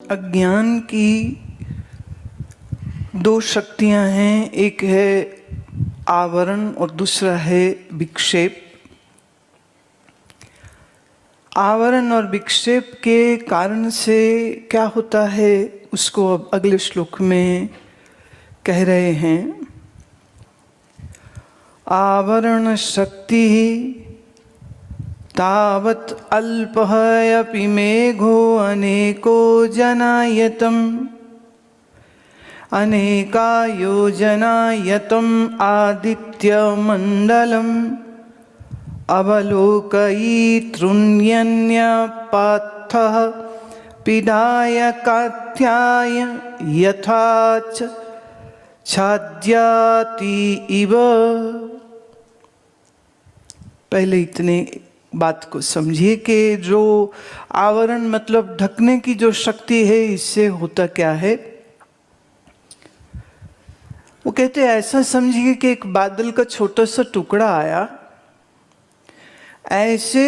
अज्ञान की दो शक्तियां हैं, एक है आवरण और दूसरा है विक्षेप। आवरण और विक्षेप के कारण से क्या होता है उसको अब अगले श्लोक में कह रहे हैं। आवरण शक्ति तावत् अल्पः अपि मेघो अनेको जनायतम् अनेकायोजनायतम् आदित्यमण्डलम् अवलोकयितृण्यन्यपार्थः पीडाय कात्याय यथा च छाद्याति इव। पहले इतने बात को समझिए कि जो आवरण मतलब ढकने की जो शक्ति है, इससे होता क्या है। वो कहते हैं ऐसा समझिए कि एक बादल का छोटा सा टुकड़ा आया, ऐसे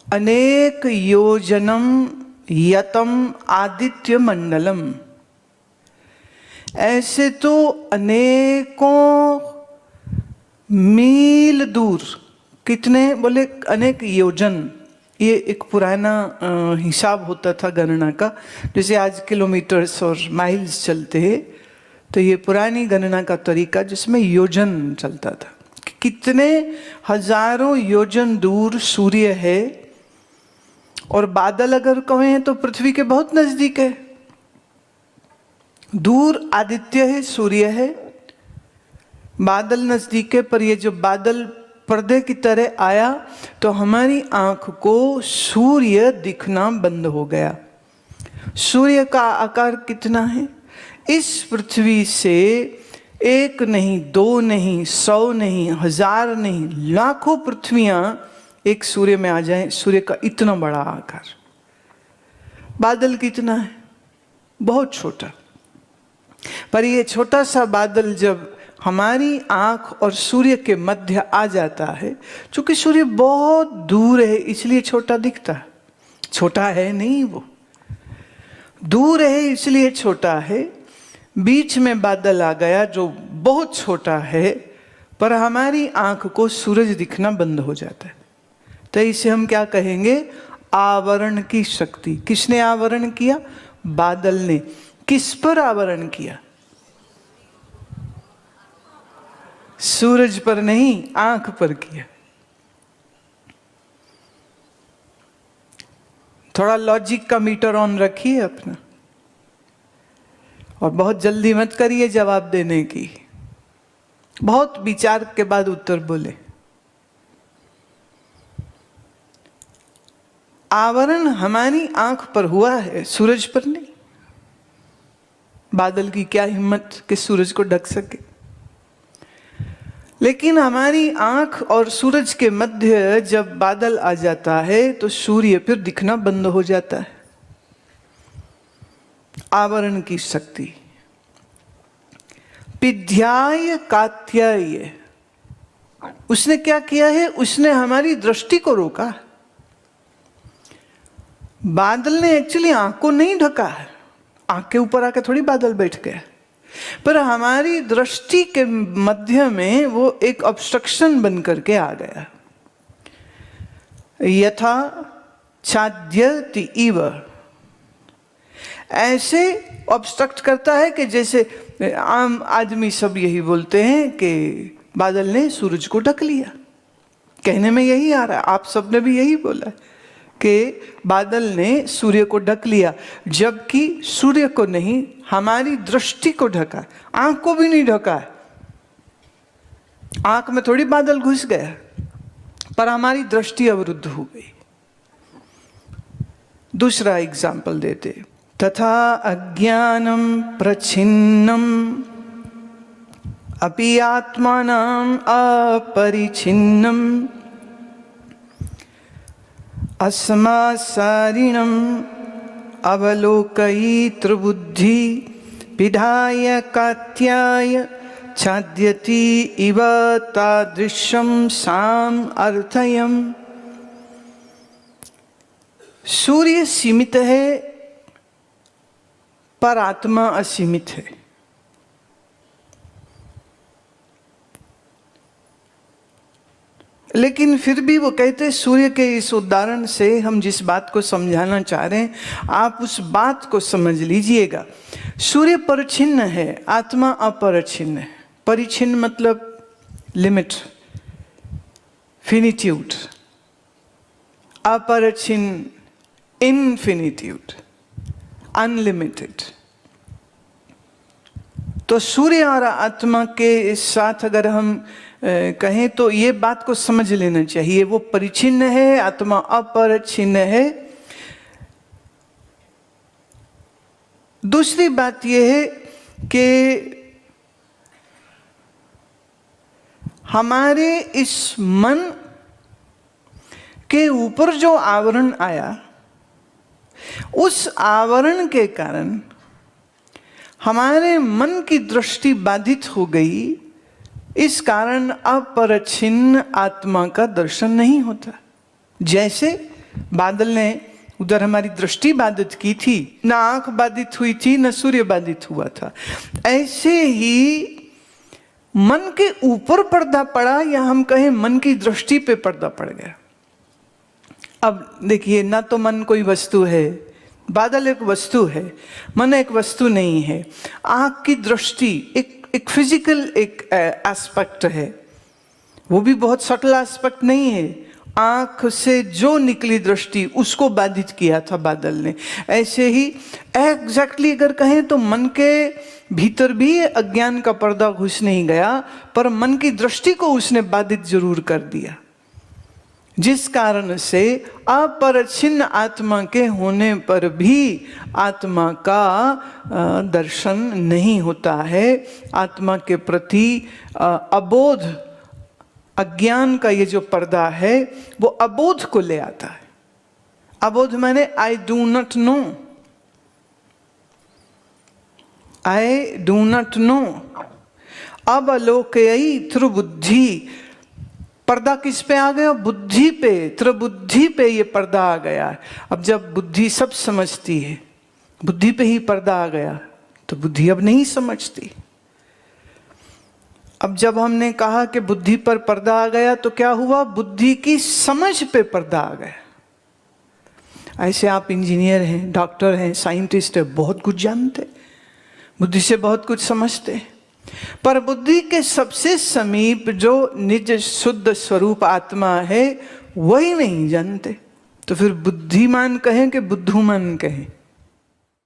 अनेक योजनम यतम आदित्य मंडलम, ऐसे तो अनेकों मील दूर, कितने बोले अनेक योजन। ये एक पुराना हिसाब होता था गणना का, जैसे आज किलोमीटर्स और माइल्स चलते हैं, तो ये पुरानी गणना का तरीका जिसमें योजन चलता था। कितने हजारों योजन दूर सूर्य है, और बादल अगर कहें तो पृथ्वी के बहुत नजदीक है। दूर आदित्य है, सूर्य है, बादल नजदीक है, पर ये जो बादल पर्दे की तरह आया तो हमारी आंख को सूर्य दिखना बंद हो गया। सूर्य का आकार कितना है? इस पृथ्वी से एक नहीं, दो नहीं, 100 नहीं, 1000 नहीं, लाखों पृथ्वियां एक सूर्य में आ जाएं। सूर्य का इतना बड़ा आकार। बादल कितना है? बहुत छोटा। पर ये छोटा सा बादल जब हमारी आंख और सूर्य के मध्य आ जाता है, चूंकि सूर्य बहुत दूर है इसलिए छोटा दिखता है। छोटा है नहीं, वो दूर है इसलिए छोटा है। बीच में बादल आ गया जो बहुत छोटा है, पर हमारी आंख को सूरज दिखना बंद हो जाता है। तो इसे हम क्या कहेंगे? आवरण की शक्ति। किसने आवरण किया? बादल ने। किस पर आवरण किया? सूरज पर नहीं, आंख पर किया। थोड़ा लॉजिक का मीटर ऑन रखिए अपना, और बहुत जल्दी मत करिए जवाब देने की। बहुत विचार के बाद उत्तर बोले। आवरण हमारी आंख पर हुआ है, सूरज पर नहीं। बादल की क्या हिम्मत कि सूरज को ढक सके। लेकिन हमारी आंख और सूरज के मध्य जब बादल आ जाता है तो सूर्य फिर दिखना बंद हो जाता है। आवरण की शक्ति। पिध्याय कात्याय, उसने क्या किया है? उसने हमारी दृष्टि को रोका। बादल ने एक्चुअली आंख को नहीं ढका है, आंख के ऊपर आकर थोड़ी बादल बैठ गया, पर हमारी दृष्टि के मध्य में वो एक ऑब्स्ट्रक्शन बन करके आ गया। यथा छाद्यति इव, ऐसे ऑब्स्ट्रक्ट करता है कि जैसे आम आदमी सब यही बोलते हैं कि बादल ने सूरज को ढक लिया। कहने में यही आ रहा है, आप सबने भी यही बोला कि बादल ने सूर्य को ढक लिया, जबकि सूर्य को नहीं, हमारी दृष्टि को ढका। आंख को भी नहीं ढका है। आंख में थोड़ी बादल घुस गया, पर हमारी दृष्टि अवरुद्ध हो गई। दूसरा एग्जाम्पल देते। तथा अज्ञानम प्रच्छिन्नम अपि आत्मानाम अपरिच्छिन्नम अस्मासारिणम अवलोकयितृबुद्धि पीडाय कात्याय छाद्यति इव तादृशं साम अर्थयम्। सूर्य सीमित है, पर आत्मा असीमित है। लेकिन फिर भी वो कहते सूर्य के इस उदाहरण से हम जिस बात को समझाना चाह रहे हैं आप उस बात को समझ लीजिएगा। सूर्य परिच्छिन्न है, आत्मा अपरिच्छिन्न है। परिच्छिन्न मतलब लिमिट, फिनिट्यूड, अपरिच्छिन्न इनफिनिट्यूड, अनलिमिटेड। तो सूर्य और आत्मा के साथ अगर हम कहें तो ये बात को समझ लेना चाहिए, वो परिच्छिन्न है, आत्मा अपरिच्छिन्न है। दूसरी बात यह है कि हमारे इस मन के ऊपर जो आवरण आया, उस आवरण के कारण हमारे मन की दृष्टि बाधित हो गई। इस कारण अपरिच्छिन्न आत्मा का दर्शन नहीं होता। जैसे बादल ने उधर हमारी दृष्टि बाधित की थी, ना आंख बाधित हुई थी, ना सूर्य बाधित हुआ था, ऐसे ही मन के ऊपर पर्दा पड़ा, या हम कहें मन की दृष्टि पे पर्दा पड़ गया। अब देखिए, ना तो मन कोई वस्तु है, बादल एक वस्तु है, मन एक वस्तु नहीं है। आंख की दृष्टि एक फिजिकल एक एस्पेक्ट है, वो भी बहुत सटल एस्पेक्ट नहीं है। आंख से जो निकली दृष्टि उसको बाधित किया था बादल ने। ऐसे ही एग्जैक्टली अगर कहें तो मन के भीतर भी अज्ञान का पर्दा घुस नहीं गया, पर मन की दृष्टि को उसने बाधित जरूर कर दिया, जिस कारण से अपरिच्छिन्न आत्मा के होने पर भी आत्मा का दर्शन नहीं होता है। आत्मा के प्रति अबोध, अज्ञान का ये जो पर्दा है वो अबोध को ले आता है। अबोध माने I do not know, I do not know. अब अलोकयी त्रिबुद्धि, पर्दा किस पे आ गया? बुद्धि पे, त्रिबुद्धि पे ये पर्दा आ गया। अब जब बुद्धि सब समझती है, बुद्धि पे ही पर्दा आ गया, तो बुद्धि अब नहीं समझती। अब जब हमने कहा कि बुद्धि पर पर्दा आ गया, तो क्या हुआ? बुद्धि की समझ पे पर्दा आ गया। ऐसे आप इंजीनियर हैं, डॉक्टर हैं, साइंटिस्ट हैं, बहुत कुछ जानते, बुद्धि से बहुत कुछ समझते, पर बुद्धि के सबसे समीप जो निज शुद्ध स्वरूप आत्मा है वही नहीं जानते। तो फिर बुद्धिमान कहें कि बुद्धूमान कहें,